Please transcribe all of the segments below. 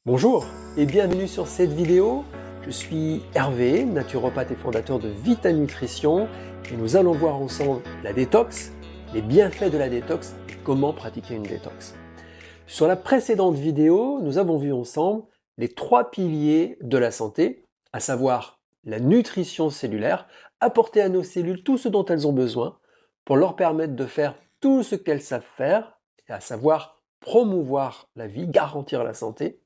Bonjour et bienvenue sur cette vidéo. Je suis Hervé, naturopathe et fondateur de Vita Nutrition et nous allons voir ensemble la détox, les bienfaits de la détox et comment pratiquer une détox. Sur la précédente vidéo, nous avons vu ensemble les 3 piliers de la santé, à savoir la nutrition cellulaire, apporter à nos cellules tout ce dont elles ont besoin pour leur permettre de faire tout ce qu'elles savent faire, et à savoir promouvoir la vie, garantir la santé.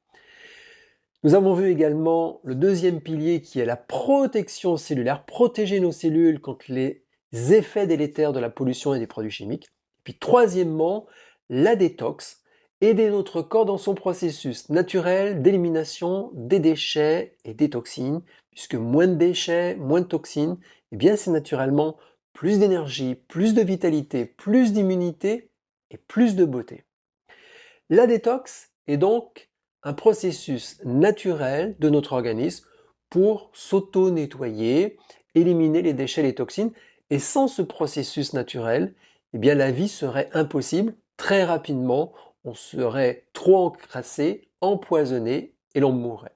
Nous avons vu également le deuxième pilier qui est la protection cellulaire, protéger nos cellules contre les effets délétères de la pollution et des produits chimiques. Et puis troisièmement, la détox, aider notre corps dans son processus naturel d'élimination des déchets et des toxines, puisque moins de déchets, moins de toxines, eh bien c'est naturellement plus d'énergie, plus de vitalité, plus d'immunité et plus de beauté. La détox est donc un processus naturel de notre organisme pour s'auto-nettoyer, éliminer les déchets, les toxines. Et sans ce processus naturel, eh bien la vie serait impossible. Très rapidement, on serait trop encrassé, empoisonné et l'on mourrait.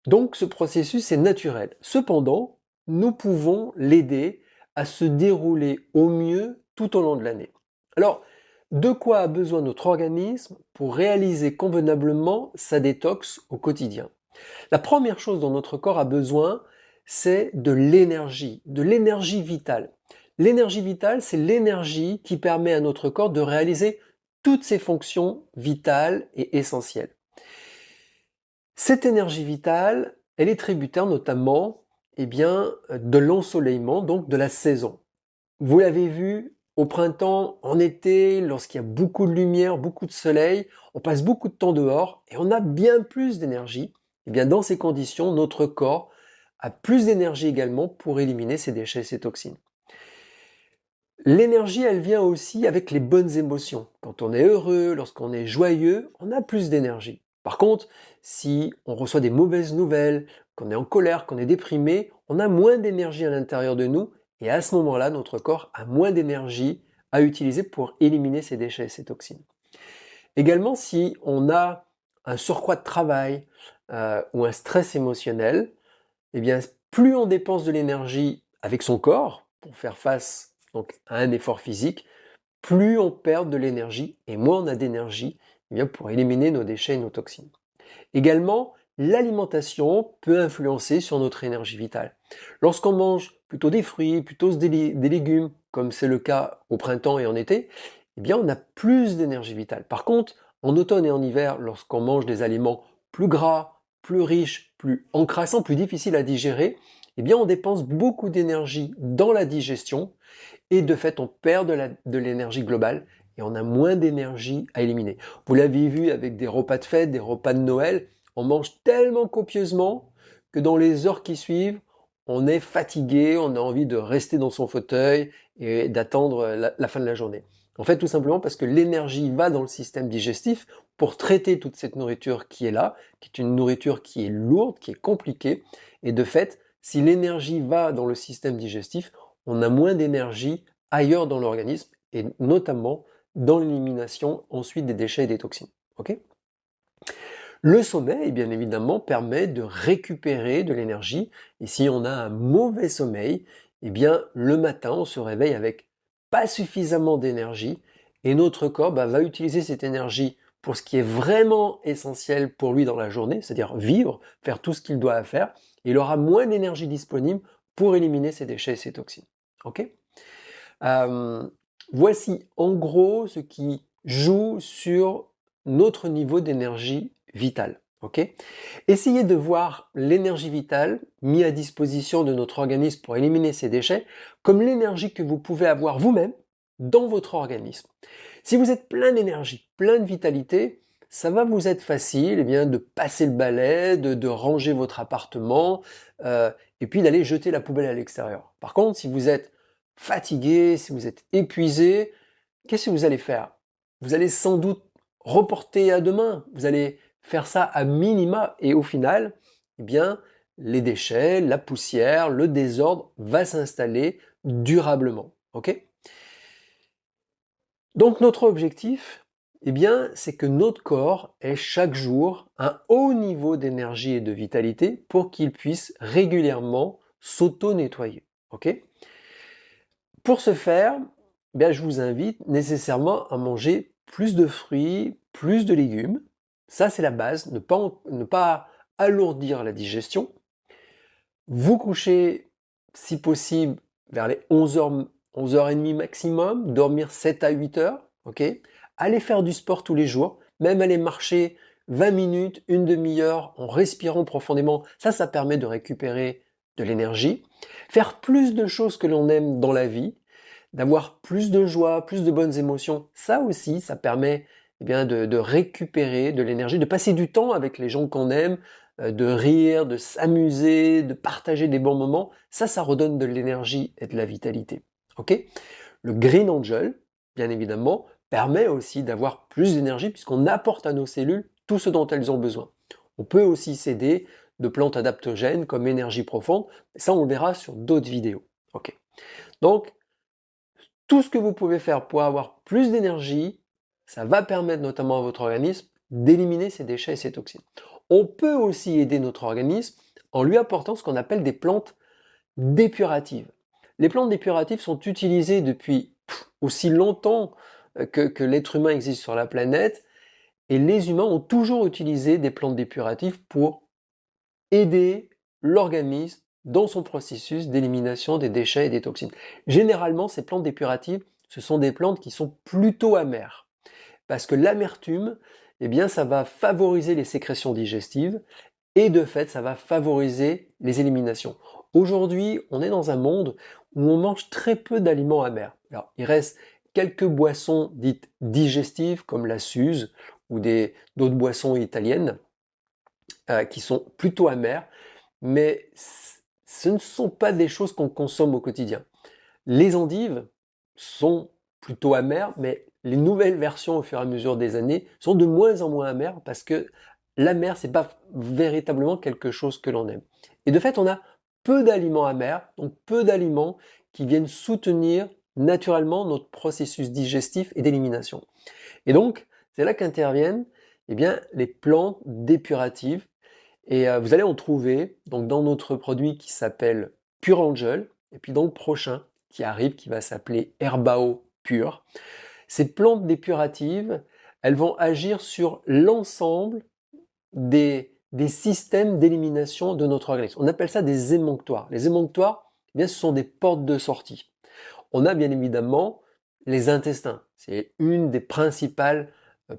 Donc ce processus est naturel. Cependant, nous pouvons l'aider à se dérouler au mieux tout au long de l'année. Alors, de quoi a besoin notre organisme pour réaliser convenablement sa détox au quotidien? La première chose dont notre corps a besoin, c'est de l'énergie vitale. L'énergie vitale, c'est l'énergie qui permet à notre corps de réaliser toutes ses fonctions vitales et essentielles. Cette énergie vitale, elle est tributaire notamment de l'ensoleillement, donc de la saison. Vous l'avez vu, au printemps, en été, lorsqu'il y a beaucoup de lumière, beaucoup de soleil, on passe beaucoup de temps dehors et on a bien plus d'énergie. Et bien dans ces conditions, notre corps a plus d'énergie également pour éliminer ces déchets, ces toxines. L'énergie, elle vient aussi avec les bonnes émotions. Quand on est heureux, lorsqu'on est joyeux, on a plus d'énergie. Par contre, si on reçoit des mauvaises nouvelles, qu'on est en colère, qu'on est déprimé, on a moins d'énergie à l'intérieur de nous et à ce moment-là, notre corps a moins d'énergie à utiliser pour éliminer ces déchets et ces toxines. Également, si on a un surcroît de travail ou un stress émotionnel, eh bien, plus on dépense de l'énergie avec son corps pour faire face donc, à un effort physique, plus on perd de l'énergie et moins on a d'énergie pour éliminer nos déchets et nos toxines. Également, l'alimentation peut influencer sur notre énergie vitale. Lorsqu'on mange plutôt des fruits, plutôt des légumes, comme c'est le cas au printemps et en été, eh bien on a plus d'énergie vitale. Par contre, en automne et en hiver, lorsqu'on mange des aliments plus gras, plus riches, plus encrassants, plus difficiles à digérer, eh bien on dépense beaucoup d'énergie dans la digestion et de fait on perd de l'énergie globale et on a moins d'énergie à éliminer. Vous l'avez vu avec des repas de fête, des repas de Noël, on mange tellement copieusement que dans les heures qui suivent, on est fatigué, on a envie de rester dans son fauteuil et d'attendre la fin de la journée. En fait, tout simplement parce que l'énergie va dans le système digestif pour traiter toute cette nourriture qui est là, qui est une nourriture qui est lourde, qui est compliquée. Et de fait, si l'énergie va dans le système digestif, on a moins d'énergie ailleurs dans l'organisme et notamment dans l'élimination ensuite des déchets et des toxines. Okay, le sommeil, bien évidemment, permet de récupérer de l'énergie. Et si on a un mauvais sommeil, eh bien, le matin, on se réveille avec pas suffisamment d'énergie et notre corps va utiliser cette énergie pour ce qui est vraiment essentiel pour lui dans la journée, c'est-à-dire vivre, faire tout ce qu'il doit faire. Et il aura moins d'énergie disponible pour éliminer ces déchets et ces toxines. Ok, voici en gros ce qui joue sur notre niveau d'énergie vitale. Okay, essayez de voir l'énergie vitale mise à disposition de notre organisme pour éliminer ces déchets comme l'énergie que vous pouvez avoir vous-même dans votre organisme. Si vous êtes plein d'énergie, plein de vitalité, ça va vous être facile de passer le balai, de ranger votre appartement et puis d'aller jeter la poubelle à l'extérieur. Par contre, si vous êtes fatigué, si vous êtes épuisé, qu'est-ce que vous allez faire? Vous allez sans doute reporter à demain, vous allez faire ça à minima et au final, eh bien, les déchets, la poussière, le désordre va s'installer durablement. Ok, donc notre objectif, Eh bien, c'est que notre corps ait chaque jour un haut niveau d'énergie et de vitalité pour qu'il puisse régulièrement s'auto-nettoyer. Ok? Pour ce faire, eh bien, je vous invite nécessairement à manger plus de fruits, plus de légumes. Ça, c'est la base, ne pas alourdir la digestion. Vous couchez, si possible, vers les 11h, 11h30 maximum, dormir 7 à 8 heures, ok? Allez faire du sport tous les jours, même aller marcher 20 minutes, une demi-heure en respirant profondément. Ça permet de récupérer de l'énergie. Faire plus de choses que l'on aime dans la vie, d'avoir plus de joie, plus de bonnes émotions, ça aussi, ça permet eh bien, de récupérer de l'énergie, de passer du temps avec les gens qu'on aime, de rire, de s'amuser, de partager des bons moments. Ça redonne de l'énergie et de la vitalité. Ok? Le Green Angel, bien évidemment, permet aussi d'avoir plus d'énergie puisqu'on apporte à nos cellules tout ce dont elles ont besoin. On peut aussi s'aider de plantes adaptogènes comme énergie profonde. Ça, on le verra sur d'autres vidéos. Ok. Donc, tout ce que vous pouvez faire pour avoir plus d'énergie, ça va permettre notamment à votre organisme d'éliminer ses déchets et ses toxines. On peut aussi aider notre organisme en lui apportant ce qu'on appelle des plantes dépuratives. Les plantes dépuratives sont utilisées depuis aussi longtemps que l'être humain existe sur la planète, et les humains ont toujours utilisé des plantes dépuratives pour aider l'organisme dans son processus d'élimination des déchets et des toxines. Généralement, ces plantes dépuratives, ce sont des plantes qui sont plutôt amères, parce que l'amertume, eh bien, ça va favoriser les sécrétions digestives, et de fait, ça va favoriser les éliminations. Aujourd'hui, on est dans un monde où on mange très peu d'aliments amers. Alors, il reste quelques boissons dites digestives, comme la Suze, ou d'autres boissons italiennes, qui sont plutôt amères, mais ce ne sont pas des choses qu'on consomme au quotidien. Les endives sont plutôt amères, mais les nouvelles versions au fur et à mesure des années sont de moins en moins amères parce que l'amer, c'est pas véritablement quelque chose que l'on aime. Et de fait, on a peu d'aliments amers, donc peu d'aliments qui viennent soutenir naturellement notre processus digestif et d'élimination. Et donc, c'est là qu'interviennent eh bien, les plantes dépuratives. Et vous allez en trouver donc, dans notre produit qui s'appelle Pure Angel, et puis dans le prochain qui arrive, qui va s'appeler Herbao Pure. Ces plantes dépuratives, elles vont agir sur l'ensemble des systèmes d'élimination de notre organisme. On appelle ça des émonctoires. Les émonctoires, eh bien, ce sont des portes de sortie. On a bien évidemment les intestins. C'est une des principales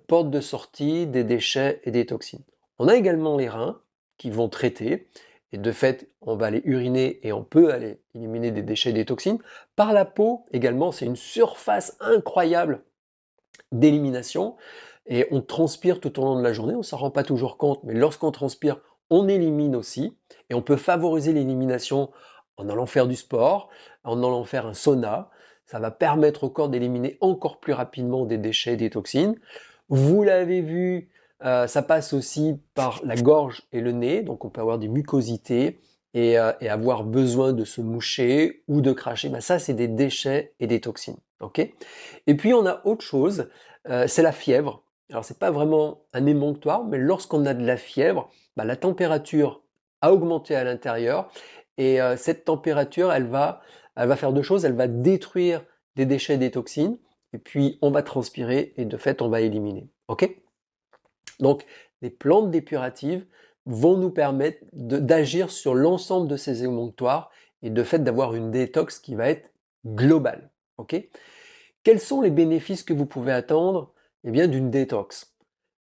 portes de sortie des déchets et des toxines. On a également les reins qui vont traiter, et de fait, on va aller uriner et on peut aller éliminer des déchets et des toxines. Par la peau également, c'est une surface incroyable d'élimination, et on transpire tout au long de la journée, on ne s'en rend pas toujours compte, mais lorsqu'on transpire, on élimine aussi, et on peut favoriser l'élimination en allant faire du sport, en allant faire un sauna. Ça va permettre au corps d'éliminer encore plus rapidement des déchets, des toxines. Vous l'avez vu, ça passe aussi par la gorge et le nez, donc on peut avoir des mucosités et avoir besoin de se moucher ou de cracher. Ben ça, c'est des déchets et des toxines. Okay, et puis on a autre chose, c'est la fièvre. Alors c'est pas vraiment un émonctoire, mais lorsqu'on a de la fièvre, bah, la température a augmenté à l'intérieur, et cette température, elle va faire deux choses. Elle va détruire des déchets, des toxines, et puis on va transpirer, et de fait on va éliminer. Ok? Donc les plantes dépuratives vont nous permettre d'agir sur l'ensemble de ces émonctoires, et de fait d'avoir une détox qui va être globale. Ok? Quels sont les bénéfices que vous pouvez attendre eh bien, d'une détox?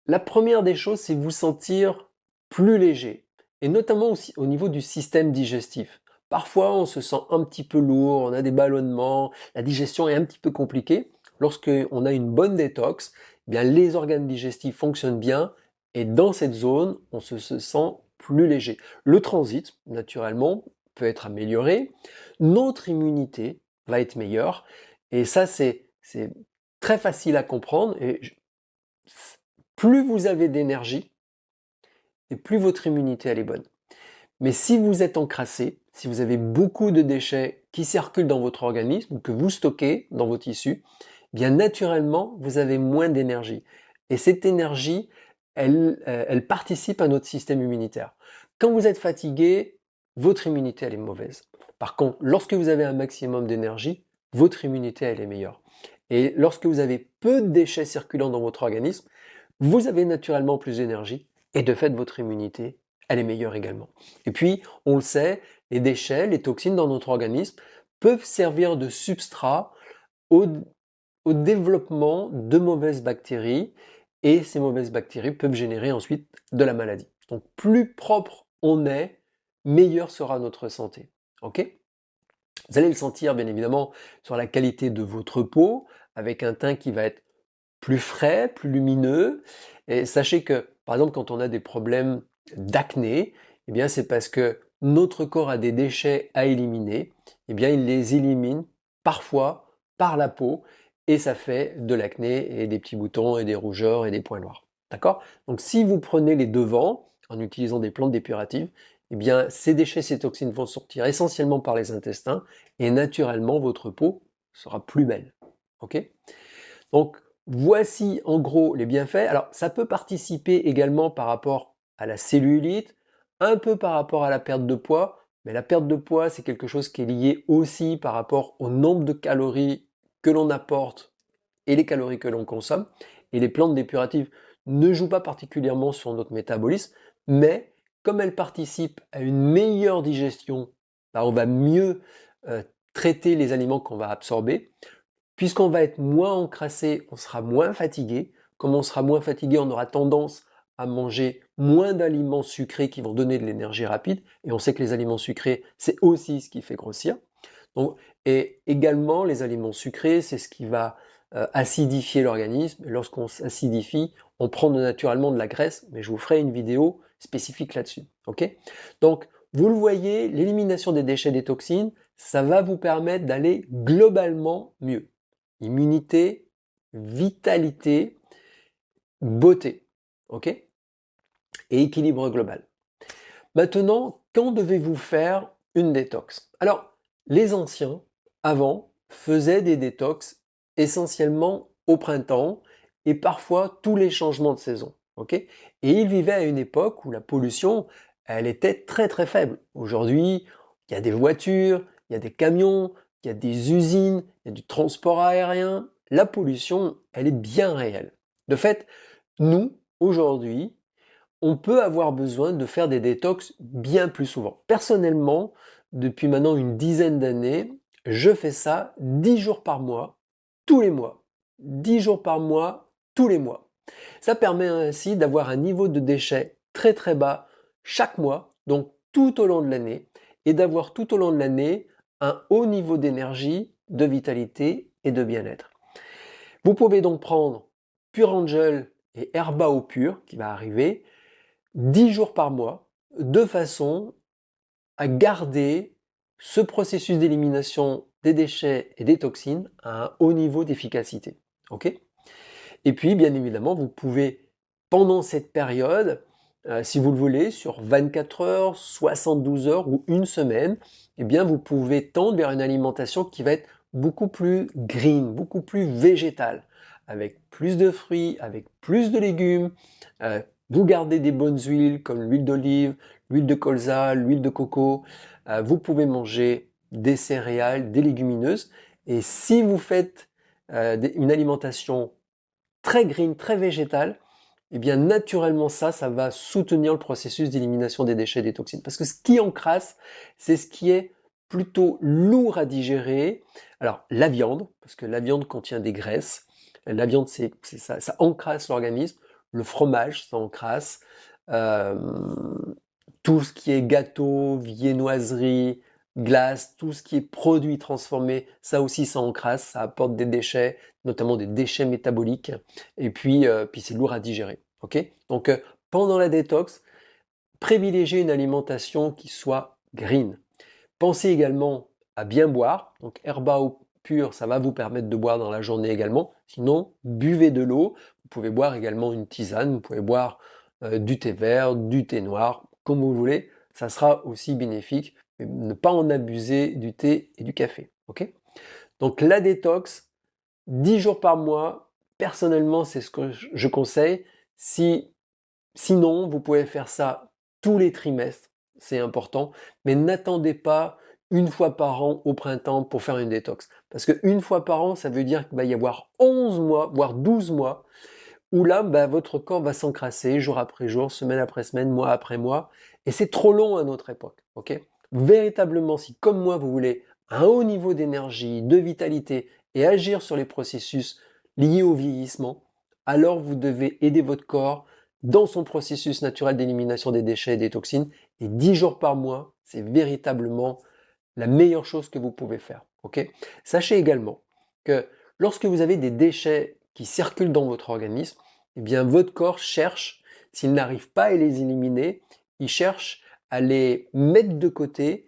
La première des choses, c'est vous sentir plus léger, et notamment aussi au niveau du système digestif. Parfois, on se sent un petit peu lourd, on a des ballonnements, la digestion est un petit peu compliquée. Lorsqu'on a une bonne détox, eh bien, les organes digestifs fonctionnent bien, et dans cette zone, on se sent plus léger. Le transit, naturellement, peut être amélioré. Notre immunité va être meilleure. Et ça, c'est très facile à comprendre. Et plus vous avez d'énergie, et plus votre immunité elle est bonne. Mais si vous êtes encrassé, si vous avez beaucoup de déchets qui circulent dans votre organisme, ou que vous stockez dans vos tissus, bien naturellement, vous avez moins d'énergie. Et cette énergie, elle participe à notre système immunitaire. Quand vous êtes fatigué, votre immunité, elle est mauvaise. Par contre, lorsque vous avez un maximum d'énergie, votre immunité, elle est meilleure. Et lorsque vous avez peu de déchets circulant dans votre organisme, vous avez naturellement plus d'énergie et de fait, votre immunité, elle est meilleure également. Et puis, on le sait, les déchets, les toxines dans notre organisme peuvent servir de substrat au, au développement de mauvaises bactéries et ces mauvaises bactéries peuvent générer ensuite de la maladie. Donc, plus propre on est, meilleure sera notre santé. Ok? Vous allez le sentir bien évidemment sur la qualité de votre peau, avec un teint qui va être plus frais, plus lumineux. Et sachez que, par exemple, quand on a des problèmes d'acné, eh bien, c'est parce que notre corps a des déchets à éliminer. Eh bien, il les élimine parfois par la peau et ça fait de l'acné et des petits boutons et des rougeurs et des points noirs. D'accord? Donc, si vous prenez les devants en utilisant des plantes dépuratives, eh bien, ces déchets, ces toxines vont sortir essentiellement par les intestins et naturellement, votre peau sera plus belle. Ok? Donc, voici en gros les bienfaits. Alors, ça peut participer également par rapport à la cellulite, un peu par rapport à la perte de poids, mais la perte de poids, c'est quelque chose qui est lié aussi par rapport au nombre de calories que l'on apporte et les calories que l'on consomme. Et les plantes dépuratives ne jouent pas particulièrement sur notre métabolisme, mais comme elles participent à une meilleure digestion, bah, on va mieux traiter les aliments qu'on va absorber. Puisqu'on va être moins encrassé, on sera moins fatigué. Comme on sera moins fatigué, on aura tendance à manger moins d'aliments sucrés qui vont donner de l'énergie rapide. Et on sait que les aliments sucrés, c'est aussi ce qui fait grossir. Donc, et également, les aliments sucrés, c'est ce qui va acidifier l'organisme. Et lorsqu'on s'acidifie, on prend naturellement de la graisse, mais je vous ferai une vidéo spécifique là-dessus. Ok? Donc, vous le voyez, l'élimination des déchets, des toxines, ça va vous permettre d'aller globalement mieux. Immunité, vitalité, beauté. Ok? Et équilibre global. Maintenant, quand devez-vous faire une détox? Alors, les anciens, avant, faisaient des détox essentiellement au printemps et parfois tous les changements de saison. Ok? Et ils vivaient à une époque où la pollution, elle était très très faible. Aujourd'hui, il y a des voitures, il y a des camions, il y a des usines, il y a du transport aérien. La pollution, elle est bien réelle. De fait, nous, aujourd'hui, on peut avoir besoin de faire des détox bien plus souvent. Personnellement, depuis maintenant une dizaine d'années, je fais ça 10 jours par mois, tous les mois. 10 jours par mois, tous les mois. Ça permet ainsi d'avoir un niveau de déchets très très bas chaque mois, donc tout au long de l'année, et d'avoir tout au long de l'année un haut niveau d'énergie, de vitalité et de bien-être. Vous pouvez donc prendre Pure Angel et Herbao Pur qui va arriver 10 jours par mois, de façon à garder ce processus d'élimination des déchets et des toxines à un haut niveau d'efficacité. Ok? Et puis, bien évidemment, vous pouvez, pendant cette période, si vous le voulez, sur 24 heures, 72 heures ou une semaine, eh bien, vous pouvez tendre vers une alimentation qui va être beaucoup plus green, beaucoup plus végétale, avec plus de fruits, avec plus de légumes. Vous gardez des bonnes huiles comme l'huile d'olive, l'huile de colza, l'huile de coco. Vous pouvez manger des céréales, des légumineuses. Et si vous faites une alimentation très green, très végétale, et bien naturellement ça va soutenir le processus d'élimination des déchets et des toxines. Parce que ce qui encrasse, c'est ce qui est plutôt lourd à digérer. Alors la viande, parce que la viande contient des graisses, la viande ça encrasse l'organisme, le fromage ça encrasse, euh, tout ce qui est gâteau, viennoiserie, glace, tout ce qui est produit transformé, ça aussi ça encrasse, ça apporte des déchets, notamment des déchets métaboliques, et puis c'est lourd à digérer. Ok? Donc pendant la détox, privilégiez une alimentation qui soit green. Pensez également à bien boire, donc Herbao Pur, ça va vous permettre de boire dans la journée également. Sinon, buvez de l'eau. Vous pouvez boire également une tisane, vous pouvez boire du thé vert, du thé noir, comme vous voulez. Ça sera aussi bénéfique, mais ne pas en abuser du thé et du café. Ok? Donc la détox, 10 jours par mois, personnellement, c'est ce que je conseille. Sinon, vous pouvez faire ça tous les trimestres, c'est important, mais n'attendez pas une fois par an au printemps pour faire une détox. Parce qu'une fois par an, ça veut dire qu'il va y avoir 11 mois, voire 12 mois, où là, votre corps va s'encrasser jour après jour, semaine après semaine, mois après mois, et c'est trop long à notre époque. Ok? Véritablement, si comme moi, vous voulez un haut niveau d'énergie, de vitalité et agir sur les processus liés au vieillissement, alors vous devez aider votre corps dans son processus naturel d'élimination des déchets et des toxines. Et 10 jours par mois, c'est véritablement la meilleure chose que vous pouvez faire. Ok? Sachez également que lorsque vous avez des déchets qui circulent dans votre organisme, eh bien votre corps cherche, s'il n'arrive pas à les éliminer, il cherche à les mettre de côté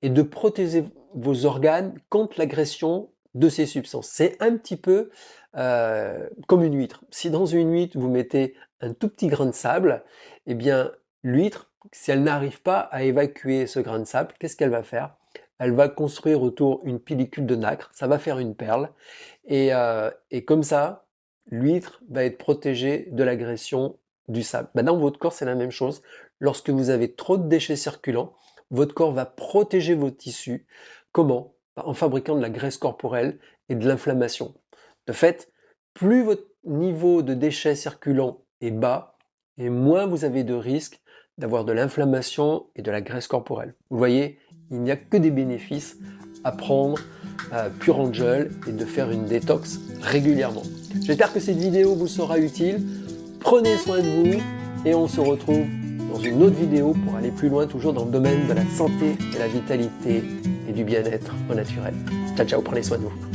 et de protéger vos organes contre l'agression de ces substances. C'est un petit peu comme une huître. Si dans une huître, vous mettez un tout petit grain de sable, eh bien l'huître, si elle n'arrive pas à évacuer ce grain de sable, qu'est-ce qu'elle va faire? Elle va construire autour une pellicule de nacre, ça va faire une perle, et comme ça, l'huître va être protégée de l'agression du sable. Dans votre corps, c'est la même chose. Lorsque vous avez trop de déchets circulants, votre corps va protéger vos tissus. Comment? En fabriquant de la graisse corporelle et de l'inflammation. De fait, plus votre niveau de déchets circulants est bas, et moins vous avez de risques d'avoir de l'inflammation et de la graisse corporelle. Vous voyez, il n'y a que des bénéfices à prendre Pure Angel et de faire une détox régulièrement. J'espère que cette vidéo vous sera utile. Prenez soin de vous et on se retrouve dans une autre vidéo pour aller plus loin, toujours dans le domaine de la santé, de la vitalité et du bien-être au naturel. Ciao, ciao, prenez soin de vous.